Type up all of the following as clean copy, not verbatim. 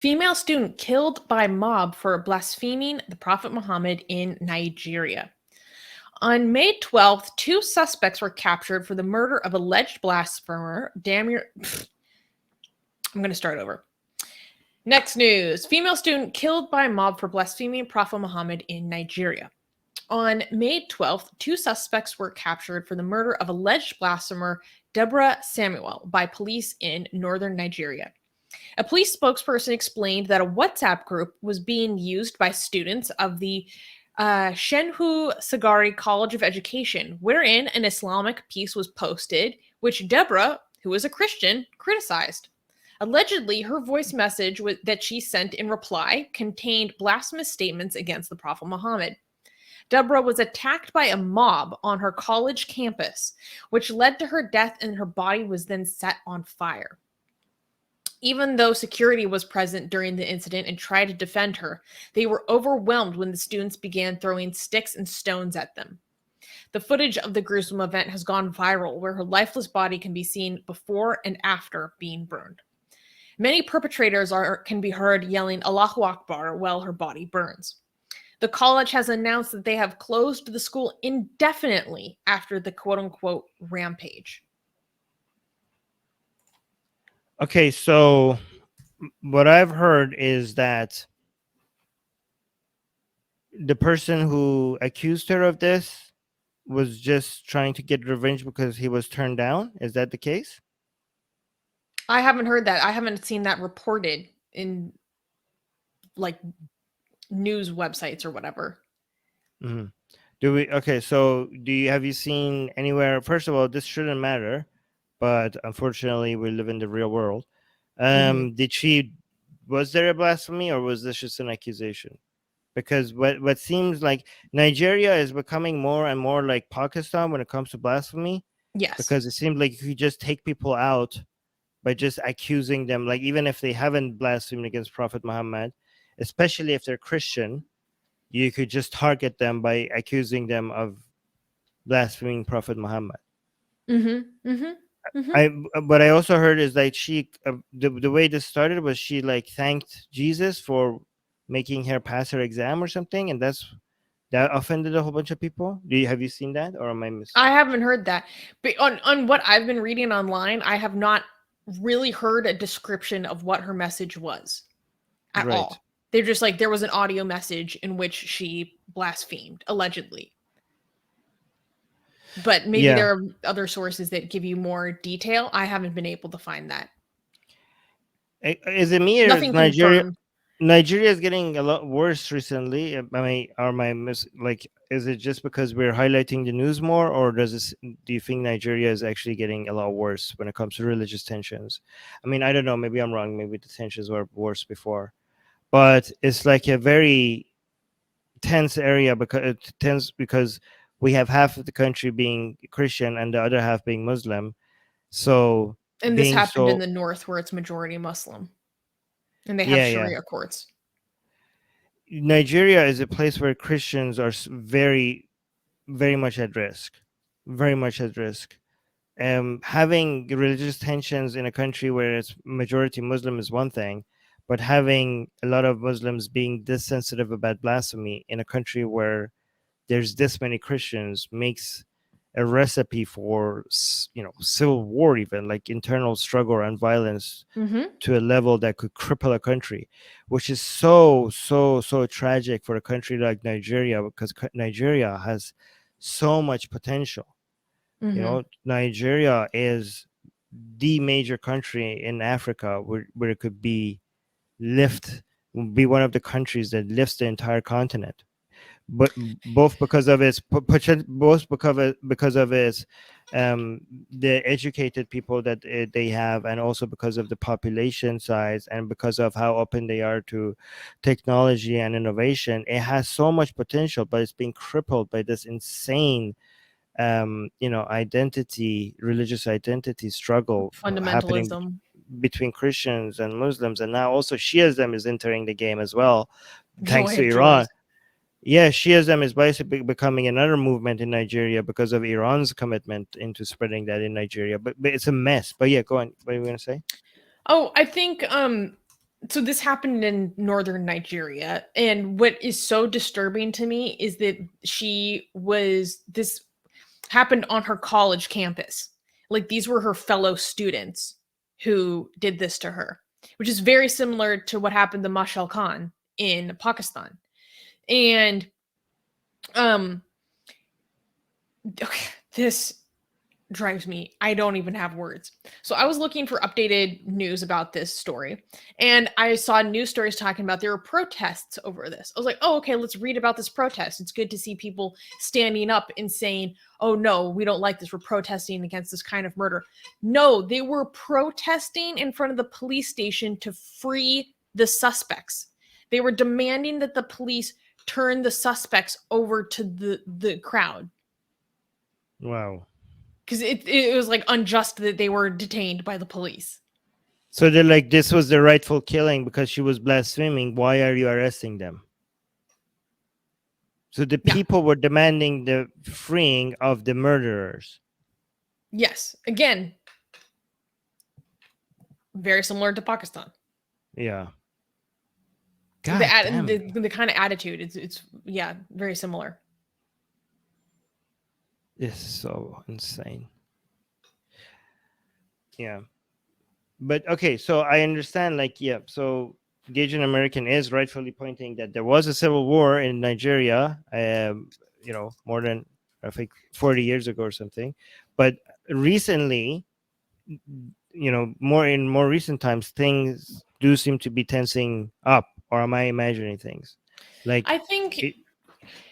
Female student killed by mob for blaspheming the Prophet Muhammad in Nigeria. On May 12th, two suspects were captured for the murder of alleged blasphemer Damir. I'm going to start over. Next news. Female student killed by mob for blaspheming Prophet Muhammad in Nigeria. On May 12th, two suspects were captured for the murder of alleged blasphemer Deborah Samuel by police in northern Nigeria. A police spokesperson explained that a WhatsApp group was being used by students of the Shehu Sagari College of Education, wherein an Islamic piece was posted, which Deborah, who is a Christian, criticized. Allegedly, her voice message that she sent in reply contained blasphemous statements against the Prophet Muhammad. Deborah was attacked by a mob on her college campus, which led to her death, and her body was then set on fire. Even though security was present during the incident and tried to defend her, they were overwhelmed when the students began throwing sticks and stones at them. The footage of the gruesome event has gone viral, where her lifeless body can be seen before and after being burned. Many perpetrators can be heard yelling Allahu Akbar while her body burns. The college has announced that they have closed the school indefinitely after the quote-unquote rampage. Okay, so what I've heard is that the person who accused her of this was just trying to get revenge because he was turned down. Is that the case? I haven't heard that. I haven't seen that reported in like news websites or whatever. Mm-hmm. So have you seen anywhere? First of all, this shouldn't matter, but unfortunately we live in the real world. Was there a blasphemy, or was this just an accusation? Because what seems like Nigeria is becoming more and more like Pakistan when it comes to blasphemy. Yes. Because it seems like you just take people out by just accusing them, like even if they haven't blasphemed against Prophet Muhammad, especially if they're Christian, you could just target them by accusing them of blaspheming Prophet Muhammad. What I also heard is that she, the way this started was she like thanked Jesus for making her pass her exam or something, and that offended a whole bunch of people. Have you seen that, or am I missing? I haven't heard that, but on what I've been reading online, I have not really heard a description of what her message was at all. They're just like, there was an audio message in which she blasphemed, allegedly. But maybe there are other sources that give you more detail. I haven't been able to find that. Is it me, or is Nigeria is getting a lot worse recently? Is it just because we're highlighting the news more, or do you think Nigeria is actually getting a lot worse when it comes to religious tensions? I mean, I don't know. Maybe I'm wrong. Maybe the tensions were worse before, but it's like a very tense area because we have half of the country being Christian and the other half being Muslim. So, and this happened in the north where it's majority Muslim. And they have Sharia courts. Nigeria is a place where Christians are very, very much at risk. Very much at risk. Having religious tensions in a country where it's majority Muslim is one thing, but having a lot of Muslims being this sensitive about blasphemy in a country where there's this many Christians makes a recipe for, civil war, even like internal struggle and violence to a level that could cripple a country, which is so tragic for a country like Nigeria, because Nigeria has so much potential. Nigeria is the major country in Africa where it could be one of the countries that lifts the entire continent. But both because of its the educated people that they have, and also because of the population size, and because of how open they are to technology and innovation. It has so much potential, but it's being crippled by this insane religious identity struggle fundamentalism between Christians and Muslims, and now also Shiism is entering the game as well, thanks to Iran. Yeah, Shiism is basically becoming another movement in Nigeria because of Iran's commitment into spreading that in Nigeria. But it's a mess. But yeah, go on. What are you going to say? Oh, I think So this happened in northern Nigeria, and what is so disturbing to me is that this happened on her college campus. Like these were her fellow students who did this to her, which is very similar to what happened to Mashal Khan in Pakistan. And um this drives me. I don't even have words. So I was looking for updated news about this story, and I saw news stories talking about there were protests over this. I was like, oh, okay, let's read about this protest. It's good to see people standing up and saying, oh no, we don't like this. We're protesting against this kind of murder. No, they were protesting in front of the police station to free the suspects. They were demanding that the police turn the suspects over to the crowd. Wow. Because it was like unjust that they were detained by the police. So they're like, this was the rightful killing because she was blaspheming. Why are you arresting them? So the people were demanding the freeing of the murderers. Yes. Again, very similar to Pakistan. Yeah. God the kind of attitude, it's very similar. This is so insane. Yeah. But okay, so I understand, like, yeah, so the Asian American is rightfully pointing that there was a civil war in Nigeria, more than, I think, 40 years ago or something. But recently, more recent times, things do seem to be tensing up. Or am I imagining things? Like, I think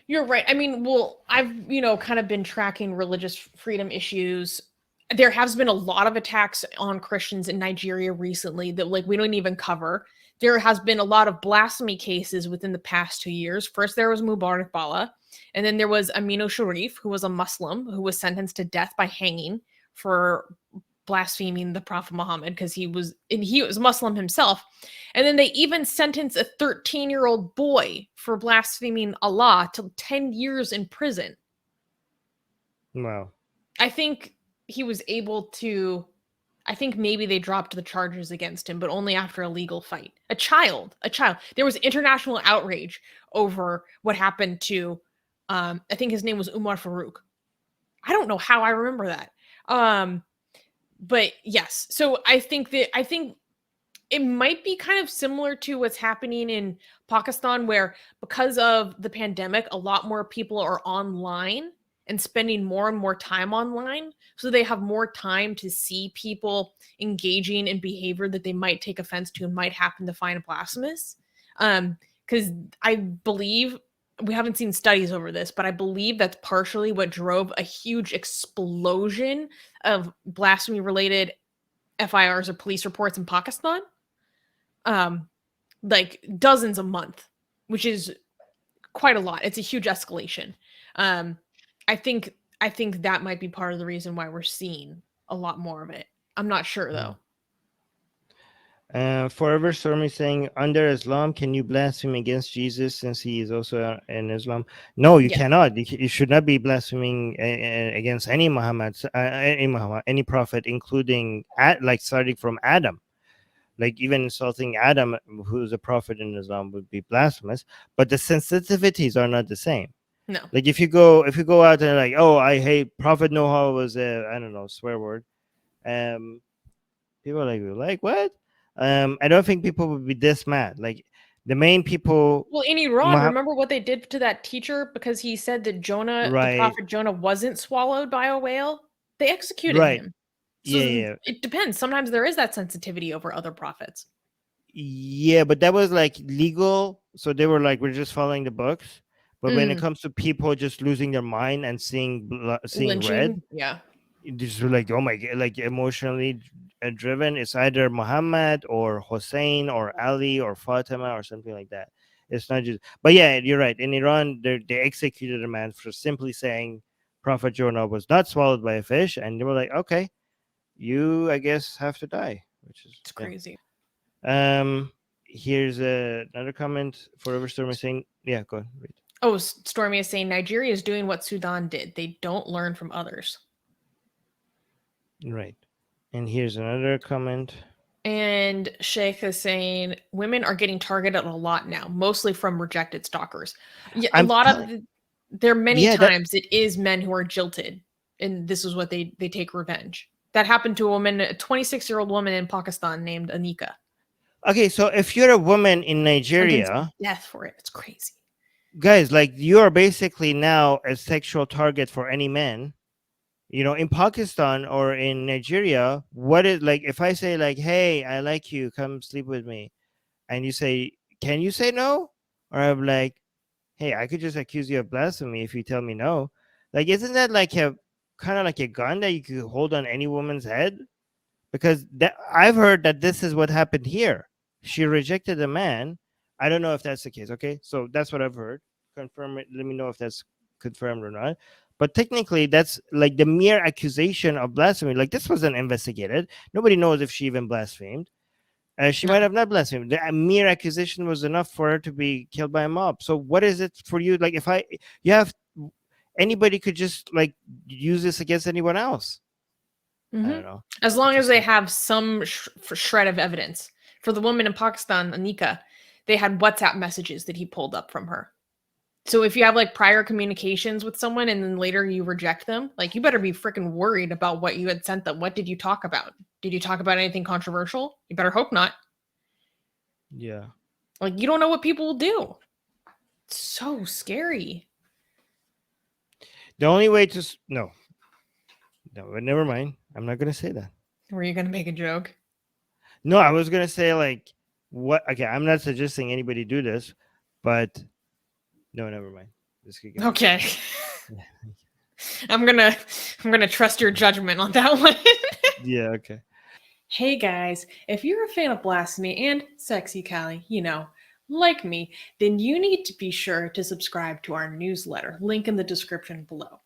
you're right. I mean, well, I've, kind of been tracking religious freedom issues. There has been a lot of attacks on Christians in Nigeria recently that, like, we don't even cover. There has been a lot of blasphemy cases within the past 2 years. First, there was Mubarak Bala, and then there was Aminu Sharif, who was a Muslim who was sentenced to death by hanging for blaspheming the Prophet Muhammad because he was Muslim himself. And then they even sentenced a 13-year-old boy for blaspheming Allah to 10 years in prison. Wow. I think he was able to, I think maybe they dropped the charges against him, but only after a legal fight. A child. There was international outrage over what happened to, I think his name was Umar Farouk. I don't know how I remember that. But yes, so I think it might be kind of similar to what's happening in Pakistan, where because of the pandemic, a lot more people are online and spending more and more time online. So they have more time to see people engaging in behavior that they might take offense to and might happen to find blasphemous. Because I believe, we haven't seen studies over this, but I believe that's partially what drove a huge explosion of blasphemy related FIRs or police reports in Pakistan. Like dozens a month, which is quite a lot. It's a huge escalation. I think that might be part of the reason why we're seeing a lot more of it. I'm not sure though. Forever Stormy saying, under Islam, can you blaspheme against Jesus since he is also in Islam? No, you cannot. You should not be blaspheming against any Muhammad, any prophet, including starting from Adam. Like even insulting Adam, who's a prophet in Islam, would be blasphemous. But the sensitivities are not the same. No. Like if you go out and like, oh, I hate Prophet Noah was a, I don't know, swear word. People are like what? I don't think people would be this mad. Like the main people. Well, in Iran, remember what they did to that teacher because he said that Jonah, the prophet Jonah, wasn't swallowed by a whale? They executed him. So it depends. Sometimes there is that sensitivity over other prophets. Yeah, but that was like legal. So they were like, we're just following the books. But when it comes to people just losing their mind and seeing lynching, red, yeah, just like, oh my god, like emotionally driven. It's either Muhammad or Hussein or Ali or Fatima or something like that. It's not just. But yeah, you're right. In Iran, they executed a man for simply saying Prophet Jonah was not swallowed by a fish, and they were like, okay, you, I guess, have to die, which is crazy. Here's another comment. Forever Stormy saying, yeah, go ahead, read. Oh, Stormy is saying Nigeria is doing what Sudan did. They don't learn from others. Right. And here's another comment. And Sheikh is saying women are getting targeted a lot now, mostly from rejected stalkers. Yeah, a I'm lot telling, of there are many yeah, that times it is men who are jilted, and this is what they take revenge. That happened to a woman, a 26-year-old woman in Pakistan named Anika. okay. So if you're a woman in Sentenced to Nigeria, death for it. It's crazy. guys, like you are basically now a sexual target for any man. You know, in Pakistan or in Nigeria, what is like if I say like, "Hey, I like you, come sleep with me," and you say, "Can you say no?" Or I'm like, "Hey, I could just accuse you of blasphemy if you tell me no." Like, isn't that like a kind of like a gun that you could hold on any woman's head? Because that I've heard that this is what happened here. She rejected a man. I don't know if that's the case. Okay, so that's what I've heard. Confirm it. Let me know if that's confirmed or not. But technically, that's like the mere accusation of blasphemy. Like this wasn't investigated. Nobody knows if she even blasphemed. She might No. have not blasphemed. The mere accusation was enough for her to be killed by a mob. So what is it for you? Like if you have anybody could just like use this against anyone else. I Hmm. don't know. As long as they Interesting. have some shred of evidence. For the woman in Pakistan, Anika, they had WhatsApp messages that he pulled up from her. So if you have like prior communications with someone and then later you reject them, like you better be freaking worried about what you had sent them. What did you talk about? Did you talk about anything controversial? You better hope not. Yeah. Like you don't know what people will do. It's so scary. The only way to no, no, never mind. I'm not gonna say that. Were you gonna make a joke? No, I was gonna say like what? Okay, I'm not suggesting anybody do this, but no, never mind. This could get Okay. weird. Yeah. I'm gonna I'm gonna trust your judgment on that one. Yeah. Okay. Hey guys, if you're a fan of Blasphemy and Sexy Callie, like me, then you need to be sure to subscribe to our newsletter, link in the description below.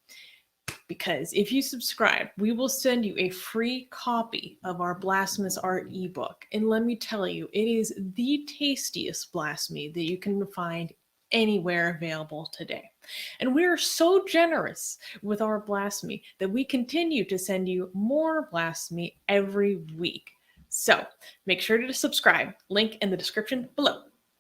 Because if you subscribe, we will send you a free copy of our Blasphemous Art ebook. And let me tell you, it is the tastiest blasphemy that you can find anywhere available today. And we are so generous with our blasphemy that we continue to send you more blasphemy every week. So make sure to subscribe, link in the description below.